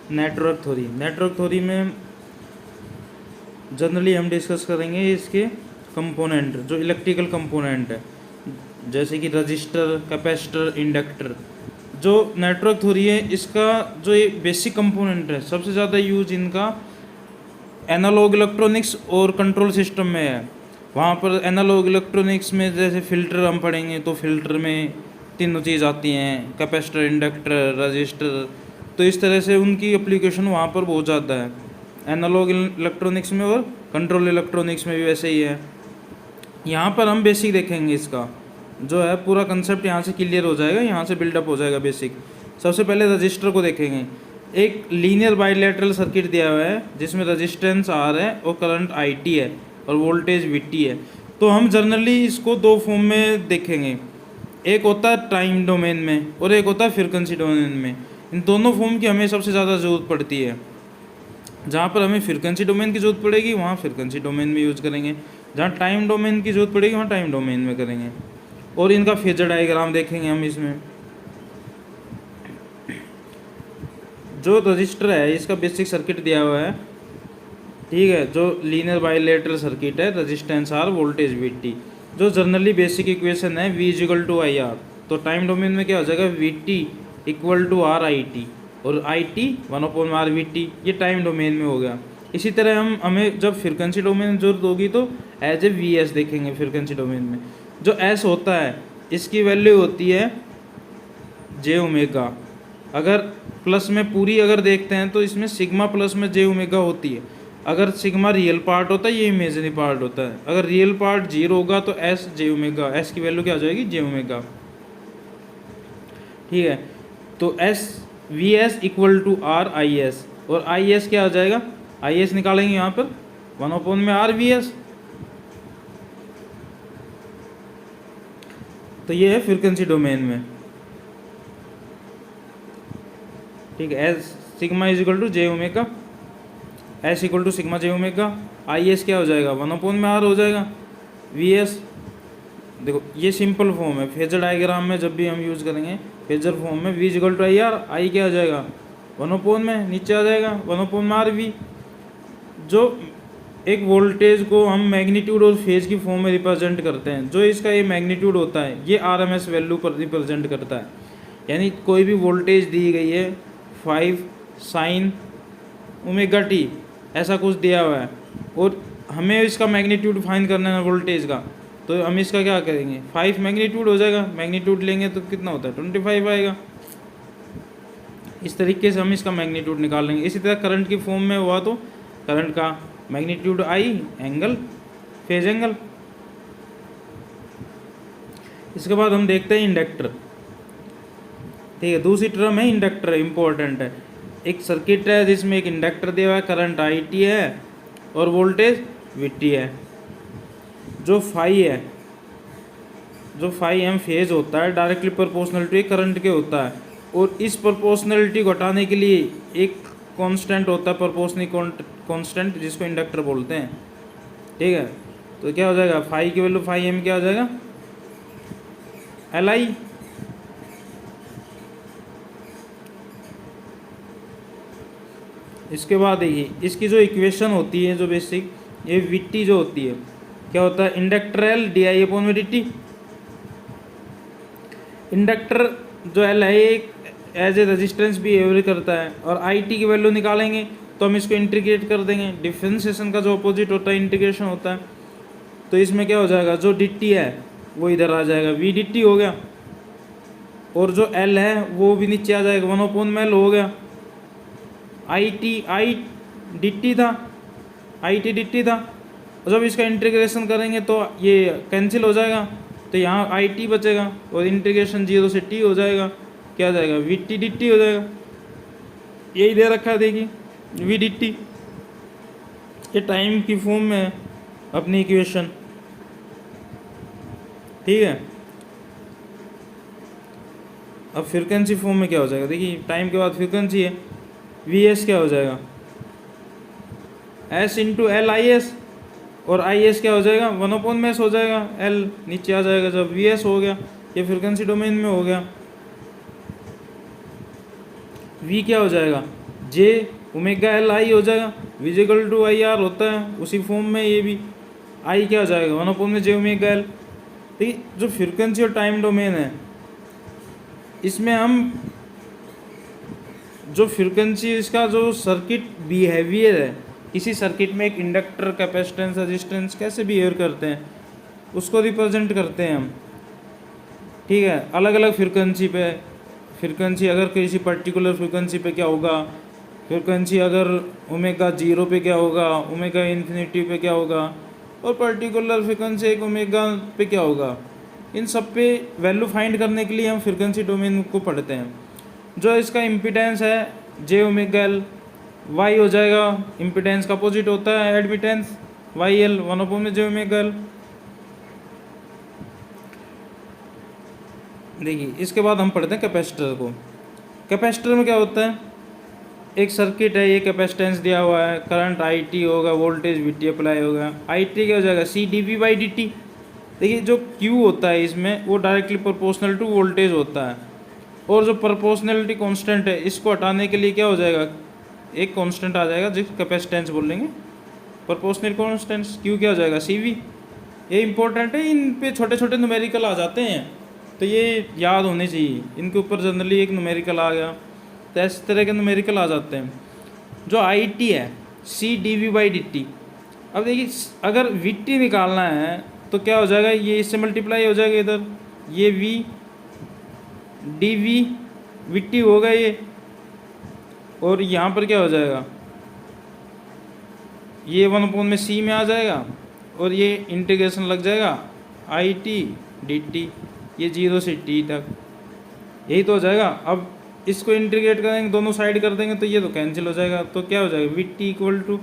Network theory में generally हम discuss करेंगे इसके कंपोनेंट, जो इलेक्ट्रिकल कंपोनेंट है, जैसे कि रजिस्टर, कैपेसिटर, इंडक्टर। जो नेटवर्क थ्योरी है इसका जो ये बेसिक कंपोनेंट है, सबसे ज़्यादा यूज इनका एनालॉग इलेक्ट्रॉनिक्स और कंट्रोल सिस्टम में है। वहाँ पर एनालॉग इलेक्ट्रॉनिक्स में जैसे फ़िल्टर हम पढ़ेंगे तो फिल्टर में तीनों चीज़ आती हैं, कैपेसिटर, इंडक्टर, रजिस्टर। तो इस तरह से उनकी एप्लीकेशन वहाँ पर बहुत ज़्यादा है, एनालॉग इलेक्ट्रॉनिक्स में और कंट्रोल इलेक्ट्रॉनिक्स में भी वैसे ही है। यहाँ पर हम बेसिक देखेंगे, इसका जो है पूरा कंसेप्ट यहाँ से क्लियर हो जाएगा, यहाँ से बिल्डअप हो जाएगा बेसिक। सबसे पहले रजिस्टर को देखेंगे। एक लीनियर बाइलेटरल सर्किट दिया हुआ है जिसमें रेजिस्टेंस आर है और करंट आई टी है और वोल्टेज वी टी है। तो हम जनरली इसको दो फॉर्म में देखेंगे, एक होता है टाइम डोमेन में और एक होता है फ्रीक्वेंसी डोमेन में। इन दोनों फॉर्म की हमें सबसे ज़्यादा ज़रूरत पड़ती है। जहाँ पर हमें फ्रीक्वेंसी डोमेन की ज़रूरत पड़ेगी वहाँ फ्रीक्वेंसी डोमेन में यूज़ करेंगे, जहाँ टाइम डोमेन की ज़रूरत पड़ेगी वहाँ टाइम डोमेन में करेंगे। और इनका फेजर डायग्राम देखेंगे हम इसमें। जो रजिस्टर है इसका बेसिक सर्किट दिया हुआ है, ठीक है, जो लीनियर बाइलेटरल सर्किट है, resistance R, voltage we T. जो जनरली बेसिक इक्वेशन है V equal to I R. तो टाइम डोमेन में क्या हो जाएगा, we T equal to are I T और I T 1/r V T, ये टाइम डोमेन में हो गया। इसी तरह हमें जब फ्रीक्वेंसी डोमेन में जरूरत होगी तो एज ए वी एस देखेंगे। फ्रीक्वेंसी डोमेन में जो एस होता है इसकी वैल्यू होती है जे ओमेगा। अगर प्लस में पूरी अगर देखते हैं तो इसमें सिग्मा प्लस में जे ओमेगा होती है। अगर सिग्मा रियल पार्ट होता है, ये इमेजिनरी पार्ट होता है। अगर रियल पार्ट 0 होगा तो एस जे ओमेगा, एस की वैल्यू क्या हो जाएगी, जे ओमेगा, ठीक है। तो s v s equal to are i s, और आई एस क्या हो जाएगा, आई एस निकालेंगे यहाँ पर 1/r वी एस। तो ये है फ्रीक्वेंसी डोमेन में, ठीक है। S sigma is equal to j omega, s equal to sigma j omega. I s क्या हो जाएगा, 1/r हो जाएगा वी एस। देखो ये सिंपल फॉर्म है, फेजर डायग्राम में जब भी हम यूज़ करेंगे फेजर फॉर्म में V equal to I R, I क्या हो जाएगा 1/, में नीचे आ जाएगा 1/r वी। जो एक वोल्टेज को हम मैग्नीट्यूड और फेज की फॉर्म में रिप्रेजेंट करते हैं, जो इसका ये मैग्नीट्यूड होता है ये RMS वैल्यू पर रिप्रेजेंट करता है। यानी कोई भी वोल्टेज दी गई है 5 sin ओमेगा टी, ऐसा कुछ दिया हुआ है, और हमें इसका मैग्नीट्यूड फाइंड करना है वोल्टेज का। तो हम इसका क्या करेंगे, 5 मैग्नीट्यूड हो जाएगा, मैग्नीट्यूड लेंगे तो कितना होता है 25 आएगा। इस तरीके से हम इसका मैग्नीट्यूड निकाल लेंगे। इसी तरह करंट की फॉर्म में हुआ तो करंट का magnitude I, angle phase angle. इसके बाद हम देखते हैं इंडक्टर, ठीक है। दूसरी टर्म है इंडक्टर, इंपॉर्टेंट है। एक सर्किट है जिसमें एक इंडक्टर दिया हुआ है, करंट आई टी है और वोल्टेज वी टी है। जो फाई है, जो फाई एम फेज होता है डायरेक्टली प्रोपोर्शनल करंट के होता है, और इस प्रोपोर्शनलिटी को हटाने के लिए एक कांस्टेंट होता है, प्रोपोर्शनल कांस्टेंट, जिसको इंडक्टर बोलते हैं, ठीक है। तो क्या हो जाएगा, फाई की वैल्यू फाई एम क्या हो जाएगा, एल आई। इसके बाद देखिए इसकी जो इक्वेशन होती है, जो बेसिक ये वी टी जो होती है, क्या होता है, inductor L D I upon D T. Inductor जो एल है एक एज ए रेजिस्टेंस बिहेवियर करता है, और आई टी की वैल्यू निकालेंगे तो हम इसको इंटीग्रेट कर देंगे। डिफरेंशिएशन का जो अपोजिट होता है इंटीग्रेशन होता है। तो इसमें क्या हो जाएगा, जो डी टी है वो इधर आ जाएगा, वी डी टी हो गया, और जो एल है वो भी नीचे आ जाएगा, 1/l हो गया। I T I D T था, आई टी डी टी था, और जब इसका इंटीग्रेशन करेंगे तो ये कैंसिल हो जाएगा, तो यहाँ आई टी बचेगा, और इंटीग्रेशन 0 से टी हो जाएगा, क्या हो जाएगा, वी टी डी टी हो जाएगा। यही दे रखा है, देखिए वी डी टी, ये टाइम की फॉर्म में है अपनी इक्वेशन, ठीक है। अब फ्रीक्वेंसी फॉर्म में क्या हो जाएगा, देखिए टाइम के बाद फ्रीक्वेंसी है, वी एस क्या हो जाएगा, S into L I s, और आई एस क्या हो जाएगा 1/s हो जाएगा, एल नीचे आ जाएगा। जब वी एस हो गया, ये फ्रीक्वेंसी डोमेन में हो गया। वी क्या हो जाएगा, जे ओमेगा एल आई हो जाएगा, विजिकल टू आई आर होता है उसी फॉर्म में, ये भी आई क्या हो जाएगा 1 में जे ओमेगा एल। ठीक है, जो फ्रीक्वेंसी और टाइम डोमेन है इसमें हम जो फ्रीक्वेंसी इसका जो सर्किट बिहेवियर है, किसी सर्किट में एक इंडक्टर कैपेसिटेंस रेजिस्टेंस कैसे बिहेव करते हैं उसको रिप्रेजेंट करते हैं हम। ठीक है, अलग अलग फ्रीक्वेंसी पे, फ्रीक्वेंसी अगर किसी पर्टिकुलर फ्रीक्वेंसी पे क्या होगा, फ्रीक्वेंसी अगर ओमेगा 0 पे क्या होगा, ओमेगा इन्फिनिटी पे क्या होगा, और पर्टिकुलर फ्रीक्वेंसी एक ओमेगा पे क्या होगा, इन सब पे वैल्यू फाइंड करने के लिए हम फ्रीक्वेंसी डोमेन को पढ़ते हैं। जो इसका इम्पीडेंस है जे ओमेगा एल, वाई हो जाएगा, इम्पीडेंस का अपोजिट होता है एडमिटेंस, वाई एल 1 में जे ओमेगा एल। देखिए इसके बाद हम पढ़ते हैं कैपेसिटर को। कैपेसिटर में क्या होता है, एक सर्किट है, ये कैपेसिटेंस दिया हुआ है, करंट आई टी होगा, वोल्टेज वी टी अप्लाई होगा, आई टी क्या हो जाएगा c d v by d t. देखिए जो क्यू होता है इसमें वो डायरेक्टली प्रोपोर्शनल टू वोल्टेज होता है, और जो प्रोपोर्शनलिटी कांस्टेंट है इसको हटाने के लिए क्या हो जाएगा, एक कांस्टेंट आ जाएगा जिस कैपेसिटेंस बोलेंगे, प्रोपोर्शनल कांस्टेंट क्यू क्या हो जाएगा सी वी। ये इंपॉर्टेंट है, इन पे छोटे छोटे न्यूमेरिकल आ जाते हैं तो ये याद होने चाहिए, इनके ऊपर जनरली एक न्यूमेरिकल आ गया तो इस तरह के न्यूमेरिकल आ जाते हैं। जो आई टी है c d v by d t. अब देखिए अगर वी टी निकालना है तो क्या हो जाएगा, ये इससे मल्टीप्लाई हो जाएगा इधर, ये v d v v t होगा ये, और यहाँ पर क्या हो जाएगा, ये 1 में सी में आ जाएगा, और ये इंटीग्रेशन लग जाएगा आई टी डी टी, ये 0 से टी तक, यही तो हो जाएगा। अब इसको इंटीग्रेट करेंगे, दोनों साइड कर देंगे तो ये तो कैंसिल हो जाएगा, तो क्या हो जाएगा we T equal to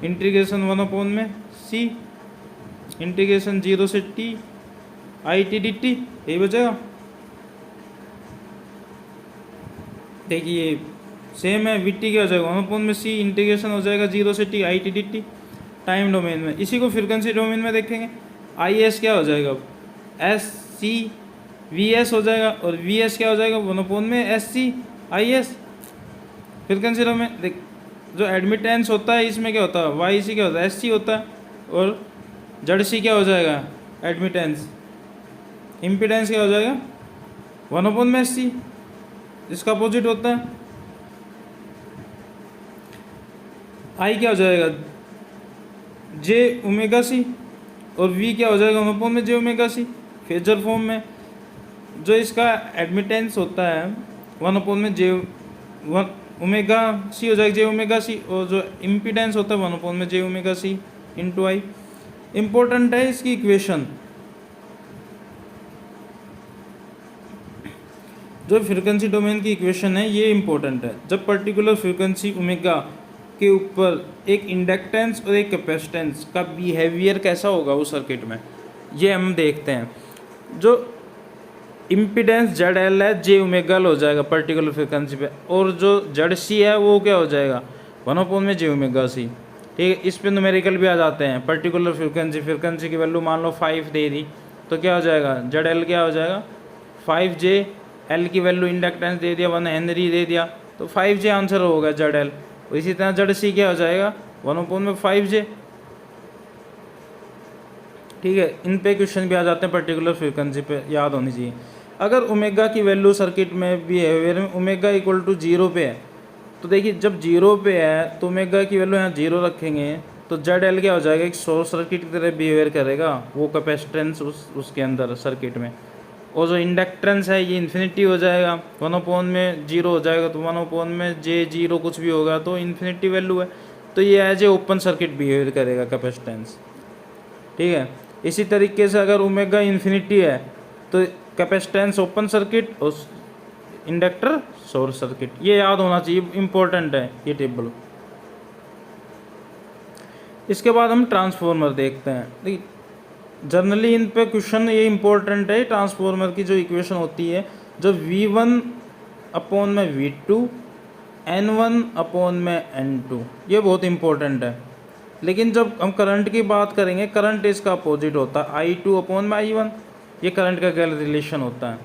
integration 1 में सी इंटीग्रेशन 0 से t i t d t, यही बचेगा। देखिए सेम है, वी टी क्या हो जाएगा 1 में सी इंटीग्रेशन हो जाएगा 0 से t i t d T time domain में। इसी को फ्रीक्वेंसी डोमेन में देखेंगे, आई एस क्या हो जाएगा एस सी वी एस हो जाएगा, और वी एस क्या हो जाएगा 1 में s c i s. Frequency domain देख, जो एडमिटेंस होता है इसमें क्या होता है वाई सी क्या होता है एस सी होता है, और जेड सी क्या हो जाएगा एडमिटेंस, इम्पीडेंस क्या हो जाएगा 1 में एस सी, इसका अपोजिट होता है। आई क्या हो जाएगा जे ओमेगा सी, और वी क्या हो जाएगा 1 में जे ओमेगा सी फेजर फॉर्म में। जो इसका एडमिटेंस होता है 1 में जे ओमेगा सी हो जाएगा जे ओमेगा सी, और जो इम्पीडेंस होता है 1 में जे ओमेगा सी इंटू आई। इम्पोर्टेंट है इसकी इक्वेशन, जो फ्रीक्वेंसी डोमेन की इक्वेशन है ये इम्पोर्टेंट है। जब पर्टिकुलर फ्रीक्वेंसी ओमेगा के ऊपर एक इंडक्टेंस और एक कैपेसिटेंस का बिहेवियर कैसा होगा उस सर्किट में, ये हम देखते हैं। जो इम्पीडेंस जेड एल है जे ओमेगा एल हो जाएगा पर्टिकुलर फ्रीक्वेंसी पे, और जो जेड सी है वो क्या हो जाएगा 1 में जे ओमेगा सी। ठीक है, इस पे न्यूमेरिकल भी आ जाते हैं। पर्टिकुलर फ्रीक्वेंसी की वैल्यू मान लो 5 दे दी तो क्या हो जाएगा जेड एल क्या हो जाएगा 5 जे, एल की वैल्यू इंडक्टेंस दे दिया 1 हेनरी दे दिया तो 5 जे आंसर होगा जेड एल। इसी तरह जेड सी क्या हो जाएगा 1 में 5 जे। ठीक है, इन पे क्वेश्चन भी आ जाते हैं पर्टिकुलर फ्रीक्वेंसी पे, याद होनी चाहिए। अगर ओमेगा की वैल्यू सर्किट में बिहेवियर में ओमेगा इक्वल टू 0 पे है, तो देखिए जब 0 पे है तो ओमेगा की वैल्यू यहाँ 0 रखेंगे तो जेड एल क्या हो जाएगा एक शॉर्ट सर्किट की तरह बिहेवियर करेगा, वो कैपेसिटेंस उसके अंदर सर्किट में, और जो इंडक्टेंस है ये इन्फिनिटी हो जाएगा 1 में 0 हो जाएगा, तो 1 में जे 0 कुछ भी होगा तो इन्फिनिटी वैल्यू है, तो ये as a open circuit behaviour करेगा कैपेसिटेंस। ठीक है, इसी तरीके से अगर ओमेगा इन्फिनिटी है तो कैपेसिटेंस ओपन सर्किट और इंडक्टर शॉर्ट सर्किट, ये याद होना चाहिए, इंपॉर्टेंट है ये टेबल। इसके बाद हम ट्रांसफॉर्मर देखते हैं। देखिए जनरली इन पे क्वेश्चन ये इंपॉर्टेंट है, ट्रांसफॉर्मर की जो इक्वेशन होती है जो V1 अपॉन में V2 N1 अपॉन में N2, ये बहुत इंपॉर्टेंट है। लेकिन जब हम करंट की बात करेंगे, करंट इसका अपोजिट होता है I2 अपॉन में I1, ये करंट का क्या रिलेशन होता है।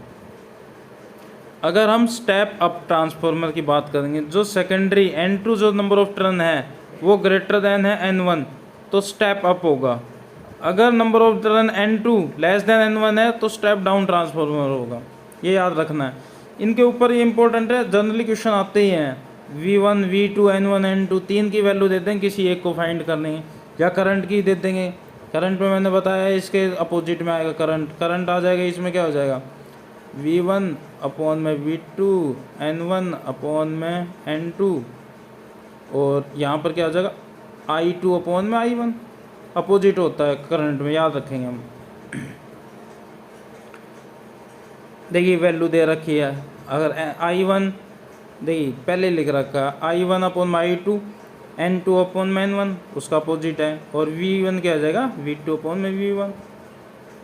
अगर हम स्टेप अप ट्रांसफॉर्मर की बात करेंगे, जो सेकेंडरी N2 जो नंबर ऑफ टर्न है वो ग्रेटर देन है N1, तो स्टेप अप होगा। अगर number of turn N2 less than N1 है तो स्टेप डाउन ट्रांसफॉर्मर होगा। ये याद रखना है। इनके ऊपर ये इंपॉर्टेंट है, जनरली क्वेश्चन आते ही हैं। V1 V2 N1 N2 तीन की वैल्यू देते हैं, किसी एक को फाइंड करनी है, या करंट की दे देंगे। करंट में मैंने बताया इसके अपोजिट में आएगा करंट आ जाएगा, इसमें क्या हो जाएगा V1 अपॉन में V2 N1 अपॉन में N2, और यहाँ पर क्या हो जाएगा I2 अपॉन में I1। अपोजिट होता है करंट में, याद रखेंगे हम। देखिए वैल्यू दे रखी है, अगर I1 देखिए पहले लिख रखा है I1 अपॉन में I2, N2 अपॉन में N1, उसका अपोजिट है, और V1 क्या आ जाएगा V2 अपॉन में V1।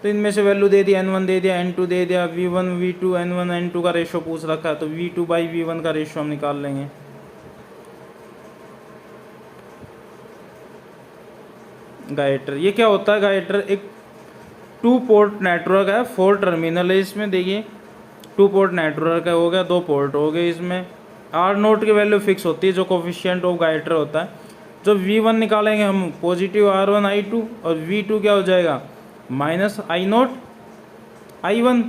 तो इनमें से वैल्यू दे दिया, N1 दे दिया, N2 दे दिया, V1 V2 N1 N2 का रेशो पूछ रखा है, तो V2 बाई V1 का रेशो हम निकाल लेंगे। गाइटर, ये क्या होता है गाइटर, एक 2 पोर्ट नेटवर्क है, 4 टर्मिनल है इसमें। देखिए 2 पोर्ट नेटवर्क है, हो गया 2 पोर्ट हो गए। इसमें R0 की वैल्यू फिक्स होती है, जो कोफिशिएंट ऑफ गाइटर होता है। जो V1 निकालेंगे हम पॉजिटिव R1 I2, और V2 क्या हो जाएगा minus I0 I1,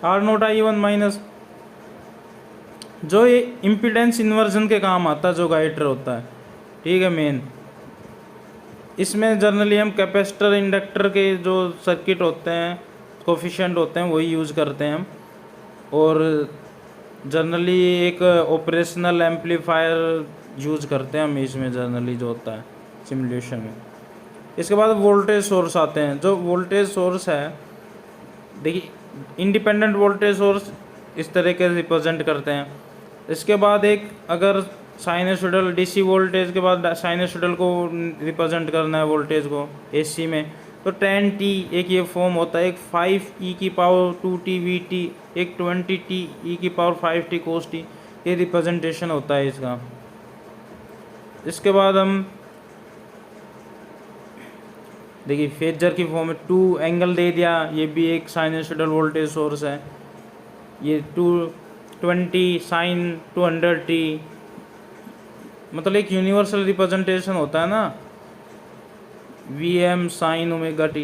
R0 I1 minus. जो ये इम्पीडेंस इन्वर्जन के काम आता है, जो गाइटर होता है, ठीक है मेन। इसमें जनरली हम कैपेसिटर इंडक्टर के जो सर्किट होते हैं, कोफिशिएंट होते हैं, वही यूज़ करते हैं हम। और जनरली एक ऑपरेशनल एम्पलीफायर यूज़ करते हैं हम इसमें, जनरली जो होता है सिमुलेशन में। इसके बाद वोल्टेज सोर्स आते हैं। जो वोल्टेज सोर्स है, देखिए इंडिपेंडेंट वोल्टेज सोर्स इस तरह के रिप्रेजेंट करते हैं। इसके बाद एक अगर साइनसोइडल डीसी वोल्टेज के बाद साइनसोइडल को रिप्रेजेंट करना है वोल्टेज को एसी में, तो 10t एक ये फॉर्म होता है, एक 5e की पावर 2t vt, एक 20t e की पावर 5t cos t, ये रिप्रेजेंटेशन होता है इसका। इसके बाद हम देखिए फेजर की फॉर्म में 2 एंगल दे दिया, ये भी एक साइनसोइडल वोल्टेज सोर्स है। ये 220 साइन 200t, मतलब एक यूनिवर्सल रिप्रेजेंटेशन होता है ना, Vm साइन ओमेगा टी।